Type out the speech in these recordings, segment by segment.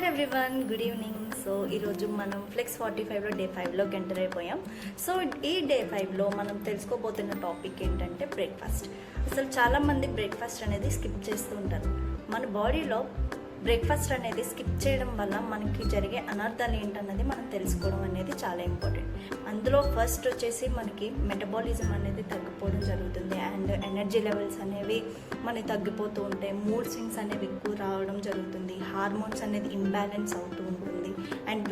Hello everyone, good evening. So ఈరోజు మనం flex 45లో day 5లోకి enter అయిపోయాం. సో ఈ డే 5లో మనం తెలుసుకోబోతున్న టాపిక్ ఏంటంటే బ్రేక్ఫాస్ట్. అసలు చాలామంది బ్రేక్ఫాస్ట్ అనేది స్కిప్ చేస్తూ ఉంటారు. మన బాడీలో బ్రేక్ఫాస్ట్ అనేది స్కిప్ చేయడం వల్ల మనకి జరిగే అనర్థాలు ఏంటన్నది మనం తెలుసుకోవడం అనేది చాలా ఇంపార్టెంట్. అందులో ఫస్ట్ వచ్చేసి మనకి మెటబాలిజం అనేది తగ్గిపోవడం జరుగుతుంది అండ్ ఎనర్జీ లెవెల్స్ అనేవి మనకి తగ్గిపోతూ ఉంటాయి. మూడ్ స్వింగ్స్ అనేవి ఎక్కువ రావడం జరుగుతుంది. హార్మోన్స్ అనేది ఇంబ్యాలెన్స్ అవుతూ ఉంటుంది అండ్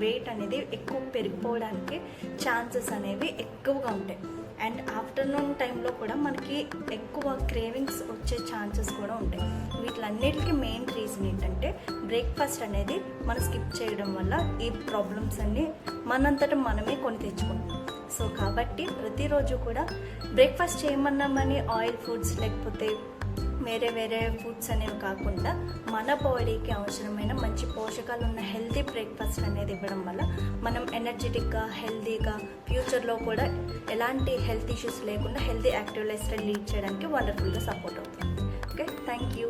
వెయిట్ అనేది ఎక్కువ పెరిగిపోవడానికి ఛాన్సెస్ అనేవి ఎక్కువగా ఉంటాయి. అండ్ ఆఫ్టర్నూన్ టైంలో కూడా మనకి ఎక్కువ క్రేవింగ్స్ వచ్చే ఛాన్సెస్ కూడా ఉంటాయి. వీటిలన్నిటికీ మెయిన్ రీజన్ ఏంటంటే బ్రేక్ఫాస్ట్ అనేది మనం స్కిప్ చేయడం వల్ల ఈ ప్రాబ్లమ్స్ అన్నీ మనంతటా మనమే కొని తెచ్చుకుంటాం. సో కాబట్టి ప్రతిరోజు కూడా బ్రేక్ఫాస్ట్ చేయమన్నామని ఆయిల్ ఫుడ్స్ లేకపోతే వేరే ఫుడ్స్ అనేవి కాకుండా మన బాడీకి అవసరమైన మంచి పోషకాలు ఉన్న హెల్తీ బ్రేక్ఫాస్ట్ అనేది ఇవ్వడం వల్ల మనం ఎనర్జెటిక్గా హెల్తీగా ఫ్యూచర్లో కూడా ఎలాంటి హెల్త్ ఇష్యూస్ లేకుండా healthy active life style lead చేయడానికి వండర్ఫుల్గా సపోర్ట్ అవుతుంది. Okay, thank you.